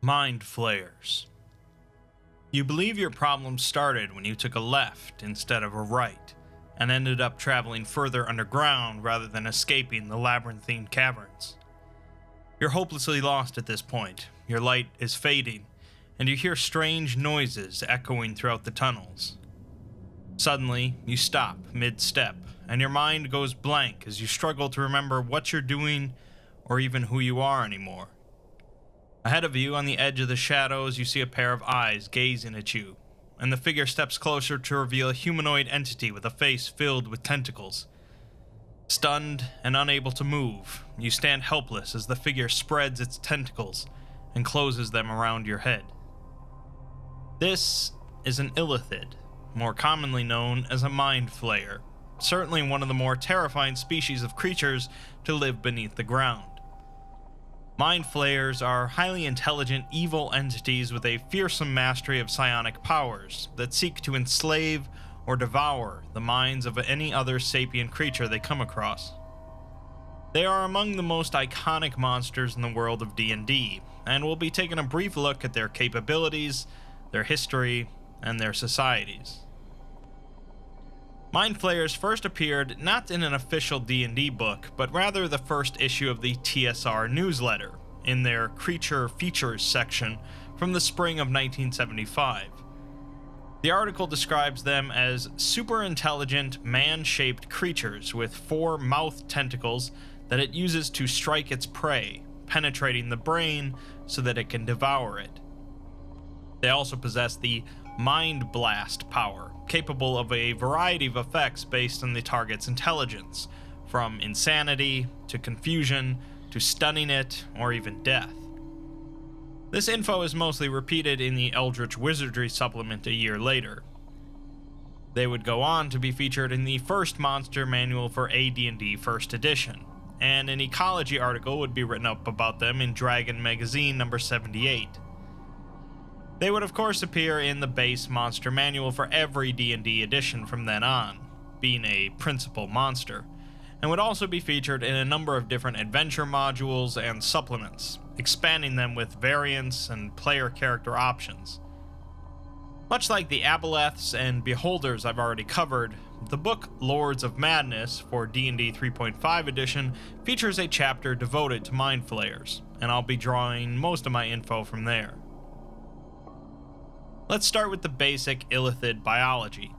Mind Flayers. You believe your problem started when you took a left instead of a right, and ended up traveling further underground rather than escaping the labyrinthine caverns. You're hopelessly lost at this point, your light is fading, and you hear strange noises echoing throughout the tunnels. Suddenly, you stop mid-step, and your mind goes blank as you struggle to remember what you're doing or even who you are anymore. Ahead of you, on the edge of the shadows, you see a pair of eyes gazing at you, and the figure steps closer to reveal a humanoid entity with a face filled with tentacles. Stunned and unable to move, you stand helpless as the figure spreads its tentacles and closes them around your head. This is an Illithid, more commonly known as a Mind Flayer, certainly one of the more terrifying species of creatures to live beneath the ground. Mind Flayers are highly intelligent, evil entities with a fearsome mastery of psionic powers that seek to enslave or devour the minds of any other sapient creature they come across. They are among the most iconic monsters in the world of D&D, and we'll be taking a brief look at their capabilities, their history, and their societies. Mind Flayers first appeared not in an official D&D book, but rather the first issue of the TSR newsletter, in their Creature Features section from the spring of 1975. The article describes them as super intelligent, man-shaped creatures with 4 mouth tentacles that it uses to strike its prey, penetrating the brain so that it can devour it. They also possess the Mind Blast power, capable of a variety of effects based on the target's intelligence, from insanity to confusion to stunning it or even death. This info is mostly repeated in the Eldritch Wizardry supplement a year later. They would go on to be featured in the first monster manual for AD&D First Edition, and an ecology article would be written up about them in Dragon Magazine number 78. They would of course appear in the base monster manual for every D&D edition from then on, being a principal monster, and would also be featured in a number of different adventure modules and supplements, expanding them with variants and player character options. Much like the Aboleths and Beholders I've already covered, the book Lords of Madness for D&D 3.5 edition features a chapter devoted to Mind Flayers, and I'll be drawing most of my info from there. Let's start with the basic Illithid biology.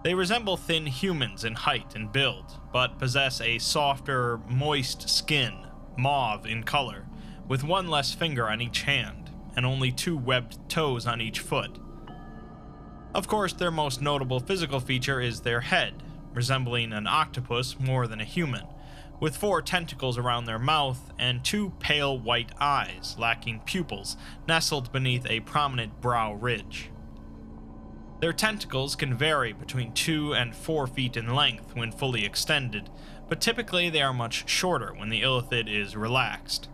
They resemble thin humans in height and build, but possess a softer, moist skin, mauve in color, with 1 less finger on each hand, and only 2 webbed toes on each foot. Of course, their most notable physical feature is their head, resembling an octopus more than a human, with 4 tentacles around their mouth and 2 pale white eyes, lacking pupils, nestled beneath a prominent brow ridge. Their tentacles can vary between 2 and 4 feet in length when fully extended, but typically they are much shorter when the Illithid is relaxed.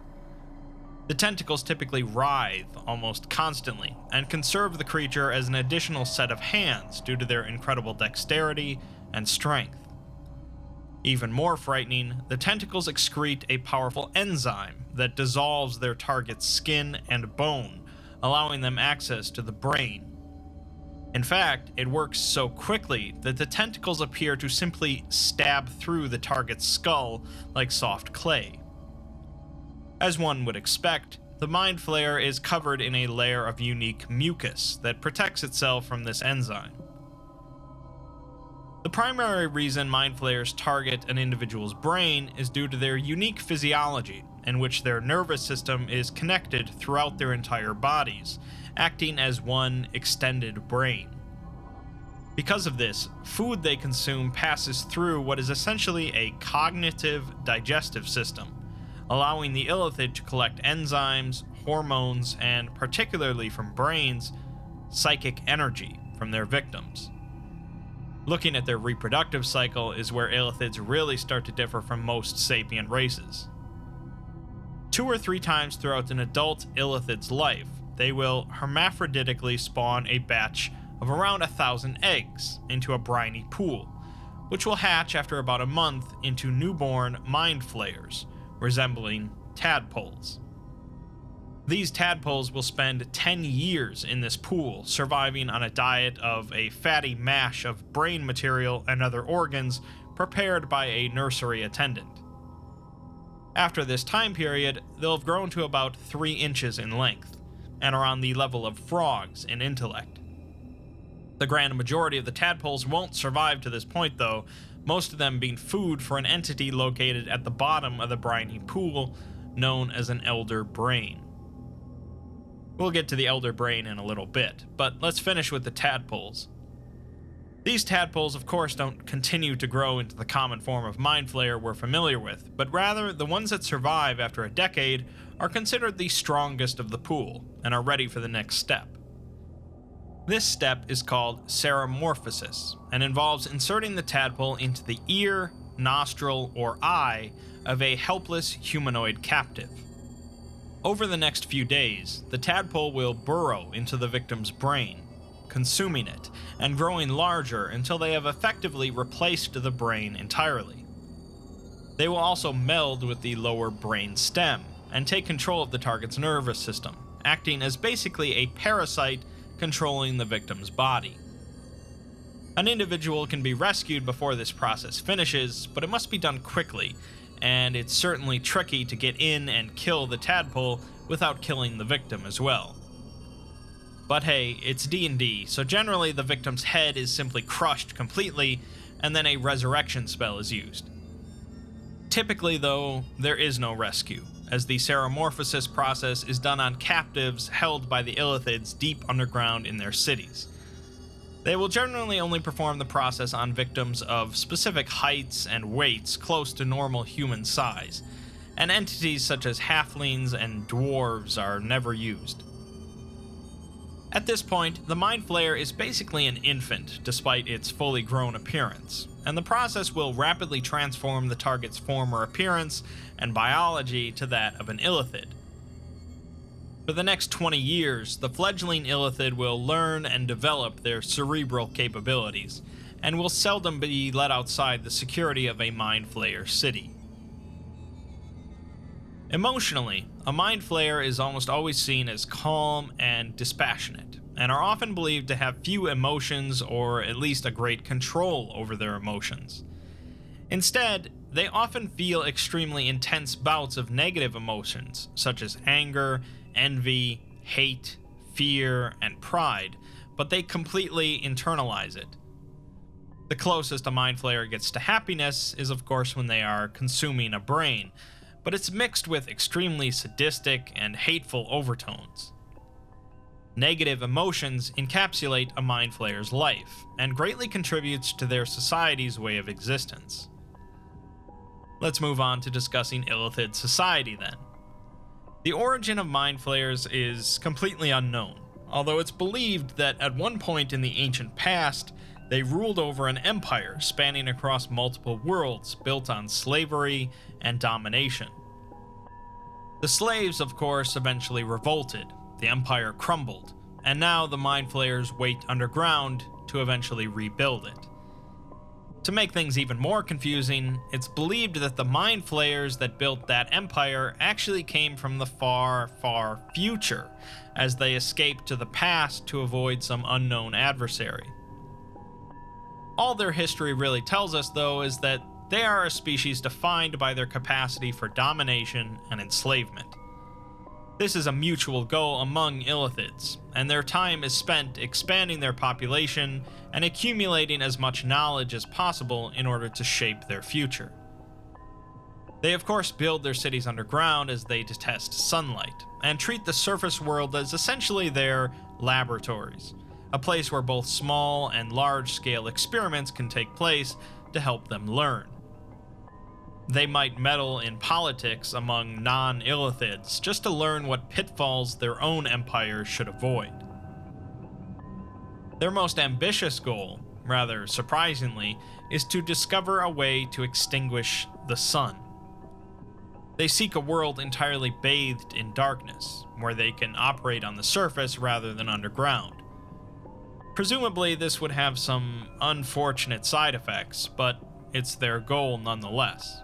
The tentacles typically writhe almost constantly, and can serve the creature as an additional set of hands due to their incredible dexterity and strength. Even more frightening, the tentacles excrete a powerful enzyme that dissolves their target's skin and bone, allowing them access to the brain. In fact, it works so quickly that the tentacles appear to simply stab through the target's skull like soft clay. As one would expect, the Mind Flayer is covered in a layer of unique mucus that protects itself from this enzyme. The primary reason Mind Flayers target an individual's brain is due to their unique physiology, in which their nervous system is connected throughout their entire bodies, acting as one extended brain. Because of this, food they consume passes through what is essentially a cognitive digestive system, allowing the Illithid to collect enzymes, hormones, and particularly from brains, psychic energy from their victims. Looking at their reproductive cycle is where Illithids really start to differ from most sapient races. 2 or 3 times throughout an adult Illithid's life, they will hermaphroditically spawn a batch of around 1,000 eggs into a briny pool, which will hatch after about a month into newborn Mind Flayers, resembling tadpoles. These tadpoles will spend 10 years in this pool, surviving on a diet of a fatty mash of brain material and other organs prepared by a nursery attendant. After this time period, they'll have grown to about 3 inches in length, and are on the level of frogs in intellect. The grand majority of the tadpoles won't survive to this point though, most of them being food for an entity located at the bottom of the briny pool, known as an elder brain. We'll get to the elder brain in a little bit, but let's finish with the tadpoles. These tadpoles, of course, don't continue to grow into the common form of mind flayer we're familiar with, but rather the ones that survive after a decade are considered the strongest of the pool, and are ready for the next step. This step is called seramorphosis, and involves inserting the tadpole into the ear, nostril, or eye of a helpless humanoid captive. Over the next few days, the tadpole will burrow into the victim's brain, consuming it, and growing larger until they have effectively replaced the brain entirely. They will also meld with the lower brain stem, and take control of the target's nervous system, acting as basically a parasite controlling the victim's body. An individual can be rescued before this process finishes, but it must be done quickly, and it's certainly tricky to get in and kill the tadpole without killing the victim as well. But hey, it's D&D, so generally the victim's head is simply crushed completely, and then a resurrection spell is used. Typically though, there is no rescue, as the seramorphosis process is done on captives held by the Illithids deep underground in their cities. They will generally only perform the process on victims of specific heights and weights close to normal human size, and entities such as halflings and dwarves are never used. At this point, the Mind Flayer is basically an infant despite its fully grown appearance, and the process will rapidly transform the target's former appearance and biology to that of an Illithid. For the next 20 years, the fledgling Illithid will learn and develop their cerebral capabilities, and will seldom be let outside the security of a Mind Flayer city. Emotionally, a Mind Flayer is almost always seen as calm and dispassionate, and are often believed to have few emotions or at least a great control over their emotions. Instead, they often feel extremely intense bouts of negative emotions, such as anger, envy, hate, fear, and pride, but they completely internalize it. The closest a Mind Flayer gets to happiness is of course when they are consuming a brain, but it's mixed with extremely sadistic and hateful overtones. Negative emotions encapsulate a Mind Flayer's life, and greatly contributes to their society's way of existence. Let's move on to discussing Illithid society then. The origin of Mind Flayers is completely unknown, although it's believed that at one point in the ancient past, they ruled over an empire spanning across multiple worlds built on slavery and domination. The slaves, of course, eventually revolted, the empire crumbled, and now the Mind Flayers wait underground to eventually rebuild it. To make things even more confusing, it's believed that the Mind Flayers that built that empire actually came from the far, far future, as they escaped to the past to avoid some unknown adversary. All their history really tells us, though, is that they are a species defined by their capacity for domination and enslavement. This is a mutual goal among Illithids, and their time is spent expanding their population and accumulating as much knowledge as possible in order to shape their future. They of course build their cities underground as they detest sunlight, and treat the surface world as essentially their laboratories, a place where both small and large-scale experiments can take place to help them learn. They might meddle in politics among non-Illithids just to learn what pitfalls their own empire should avoid. Their most ambitious goal, rather surprisingly, is to discover a way to extinguish the sun. They seek a world entirely bathed in darkness, where they can operate on the surface rather than underground. Presumably this would have some unfortunate side effects, but it's their goal nonetheless.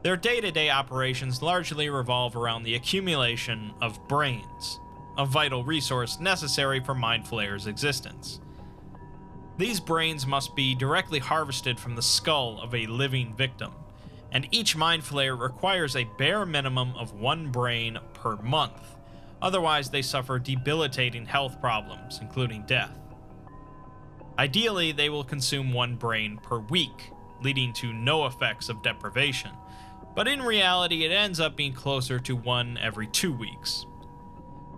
Their day-to-day operations largely revolve around the accumulation of brains, a vital resource necessary for Mind Flayers' existence. These brains must be directly harvested from the skull of a living victim, and each Mind Flayer requires a bare minimum of 1 brain per month. Otherwise, they suffer debilitating health problems, including death. Ideally, they will consume 1 brain per week, leading to no effects of deprivation, but in reality, it ends up being closer to 1 every 2 weeks.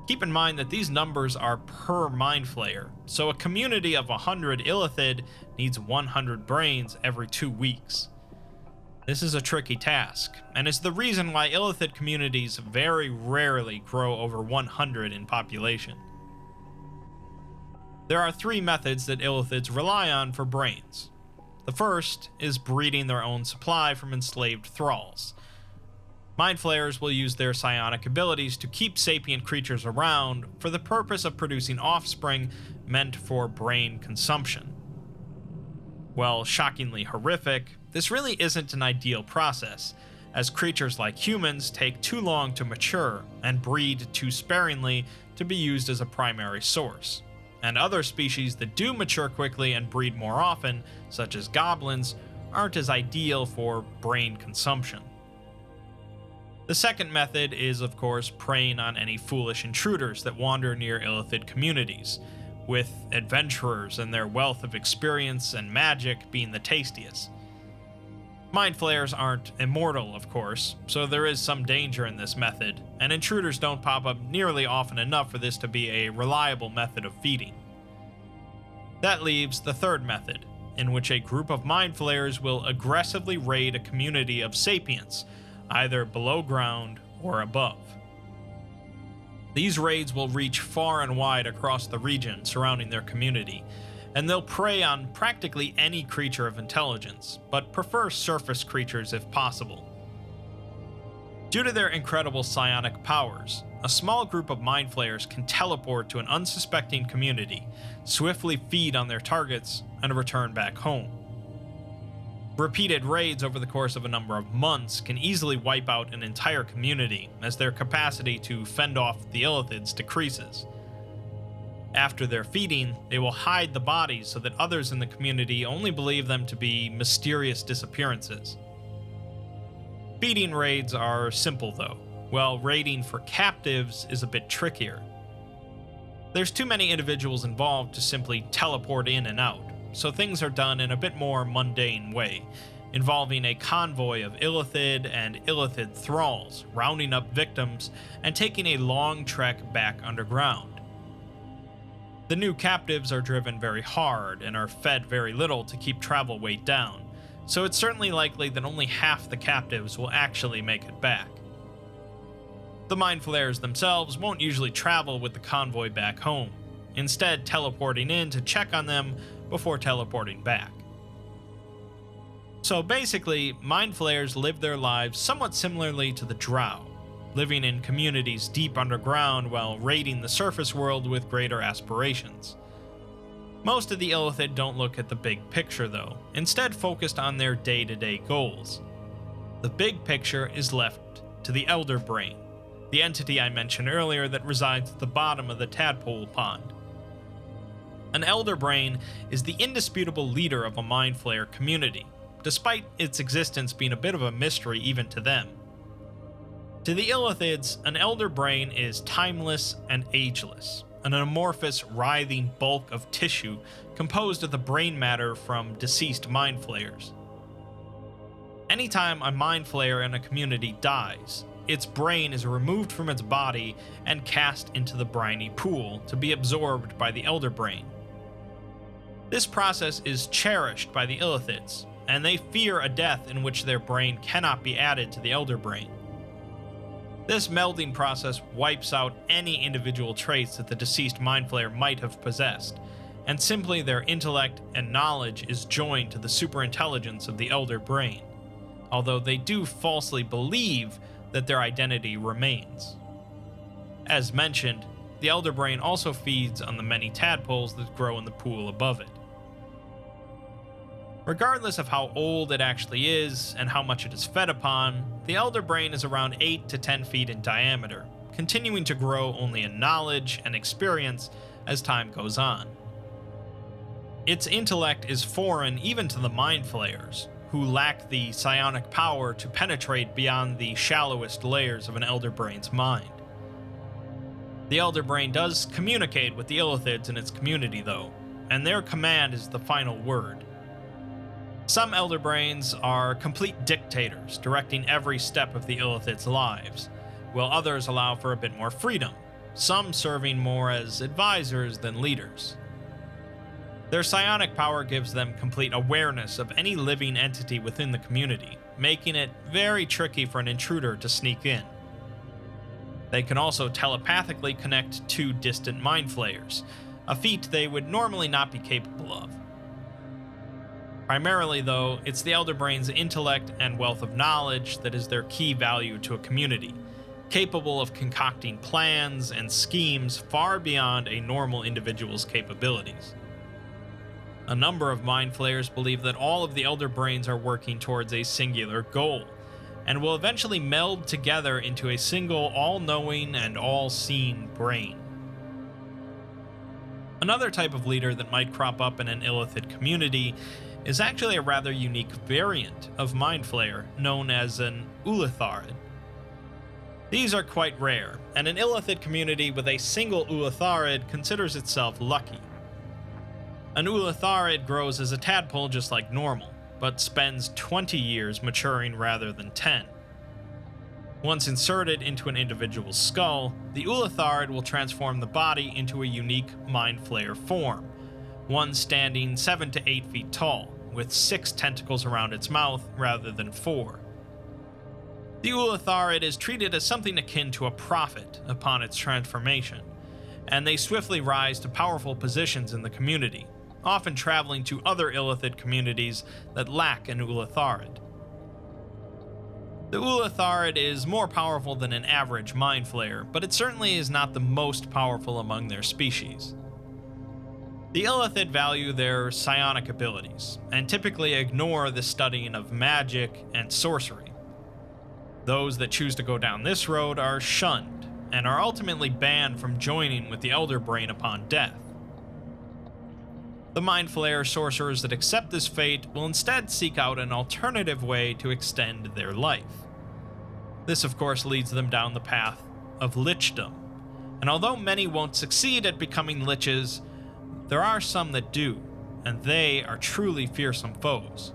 Keep in mind that these numbers are per Mind Flayer, so a community of 100 Illithid needs 100 brains every 2 weeks. This is a tricky task, and is the reason why Illithid communities very rarely grow over 100 in population. There are 3 methods that Illithids rely on for brains. The first is breeding their own supply from enslaved thralls. Mind Flayers will use their psionic abilities to keep sapient creatures around for the purpose of producing offspring meant for brain consumption. While shockingly horrific, this really isn't an ideal process, as creatures like humans take too long to mature and breed too sparingly to be used as a primary source, and other species that do mature quickly and breed more often, such as goblins, aren't as ideal for brain consumption. The second method is, of course, preying on any foolish intruders that wander near Illithid communities, with adventurers and their wealth of experience and magic being the tastiest. Mind Flayers aren't immortal, of course, so there is some danger in this method, and intruders don't pop up nearly often enough for this to be a reliable method of feeding. That leaves the third method, in which a group of Mind Flayers will aggressively raid a community of sapients, either below ground or above. These raids will reach far and wide across the region surrounding their community, and they'll prey on practically any creature of intelligence, but prefer surface creatures if possible. Due to their incredible psionic powers, a small group of Mind Flayers can teleport to an unsuspecting community, swiftly feed on their targets, and return back home. Repeated raids over the course of a number of months can easily wipe out an entire community, as their capacity to fend off the Illithids decreases. After their feeding, they will hide the bodies so that others in the community only believe them to be mysterious disappearances. Feeding raids are simple though, while raiding for captives is a bit trickier. There's too many individuals involved to simply teleport in and out, so things are done in a bit more mundane way, involving a convoy of Illithid and Illithid thralls, rounding up victims and taking a long trek back underground. The new captives are driven very hard and are fed very little to keep travel weight down, so it's certainly likely that only half the captives will actually make it back. The Mind Flayers themselves won't usually travel with the convoy back home, instead teleporting in to check on them before teleporting back. So basically, Mind Flayers live their lives somewhat similarly to the Drow, living in communities deep underground while raiding the surface world with greater aspirations. Most of the Illithid don't look at the big picture though, instead focused on their day-to-day goals. The big picture is left to the Elder Brain, the entity I mentioned earlier that resides at the bottom of the tadpole pond. An Elder Brain is the indisputable leader of a Mind Flayer community, despite its existence being a bit of a mystery even to them. To the Illithids, an Elder Brain is timeless and ageless, an amorphous, writhing bulk of tissue composed of the brain matter from deceased Mind Flayers. Anytime a Mind Flayer in a community dies, its brain is removed from its body and cast into the briny pool to be absorbed by the Elder Brain. This process is cherished by the Illithids, and they fear a death in which their brain cannot be added to the Elder Brain. This melding process wipes out any individual traits that the deceased Mind Flayer might have possessed, and simply their intellect and knowledge is joined to the superintelligence of the Elder Brain, although they do falsely believe that their identity remains. As mentioned, the Elder Brain also feeds on the many tadpoles that grow in the pool above it. Regardless of how old it actually is and how much it is fed upon, the Elder Brain is around 8 to 10 feet in diameter, continuing to grow only in knowledge and experience as time goes on. Its intellect is foreign even to the Mind Flayers, who lack the psionic power to penetrate beyond the shallowest layers of an Elder Brain's mind. The Elder Brain does communicate with the Illithids in its community, though, and their command is the final word. Some Elder Brains are complete dictators, directing every step of the Illithids' lives, while others allow for a bit more freedom, some serving more as advisors than leaders. Their psionic power gives them complete awareness of any living entity within the community, making it very tricky for an intruder to sneak in. They can also telepathically connect to distant Mind Flayers, a feat they would normally not be capable of. Primarily, though, it's the Elder Brain's intellect and wealth of knowledge that is their key value to a community, capable of concocting plans and schemes far beyond a normal individual's capabilities. A number of Mind Flayers believe that all of the Elder Brains are working towards a singular goal, and will eventually meld together into a single all-knowing and all-seeing brain. Another type of leader that might crop up in an Illithid community is actually a rather unique variant of Mind Flayer known as an Illithid. These are quite rare, and an Illithid community with a single Illithid considers itself lucky. An Illithid grows as a tadpole just like normal, but spends 20 years maturing rather than 10. Once inserted into an individual's skull, the Illithid will transform the body into a unique Mind Flayer form, one standing 7 to 8 feet tall, with 6 tentacles around its mouth rather than 4. The Illithid is treated as something akin to a prophet upon its transformation, and they swiftly rise to powerful positions in the community, often traveling to other Illithid communities that lack an Illithid. The Illithid is more powerful than an average Mind Flayer, but it certainly is not the most powerful among their species. The Illithid value their psionic abilities, and typically ignore the studying of magic and sorcery. Those that choose to go down this road are shunned, and are ultimately banned from joining with the Elder Brain upon death. The Mind Flayer sorcerers that accept this fate will instead seek out an alternative way to extend their life. This of course leads them down the path of lichdom, and although many won't succeed at becoming liches, there are some that do, and they are truly fearsome foes.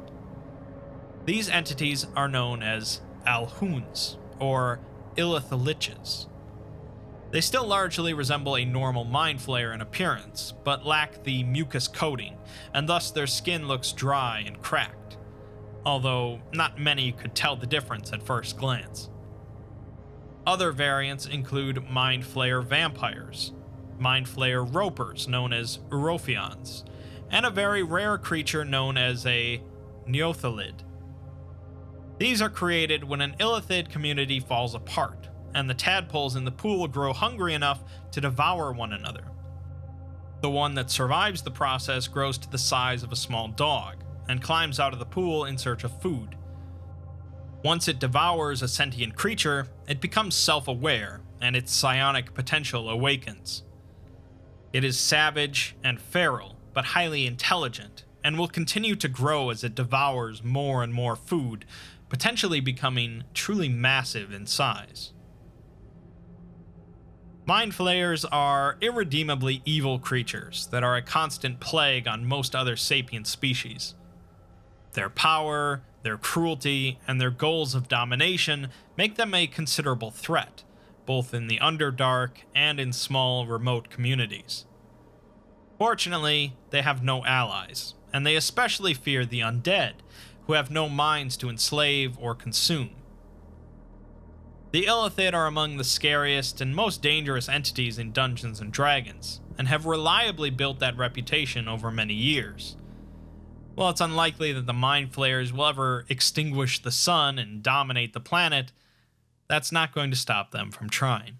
These entities are known as Alhuns, or Illithiliches. They still largely resemble a normal Mind Flayer in appearance, but lack the mucus coating, and thus their skin looks dry and cracked, although not many could tell the difference at first glance. Other variants include Mind Flayer vampires, Mind Flayer ropers known as Urophions, and a very rare creature known as a Neothalid. These are created when an Illithid community falls apart, and the tadpoles in the pool grow hungry enough to devour one another. The one that survives the process grows to the size of a small dog, and climbs out of the pool in search of food. Once it devours a sentient creature, it becomes self-aware, and its psionic potential awakens. It is savage and feral, but highly intelligent, and will continue to grow as it devours more and more food, potentially becoming truly massive in size. Mind Flayers are irredeemably evil creatures that are a constant plague on most other sapient species. Their power, their cruelty, and their goals of domination make them a considerable threat, both in the Underdark and in small, remote communities. Fortunately, they have no allies, and they especially fear the undead, who have no minds to enslave or consume. The Illithid are among the scariest and most dangerous entities in Dungeons & Dragons, and have reliably built that reputation over many years. While it's unlikely that the Mind Flayers will ever extinguish the sun and dominate the planet, that's not going to stop them from trying.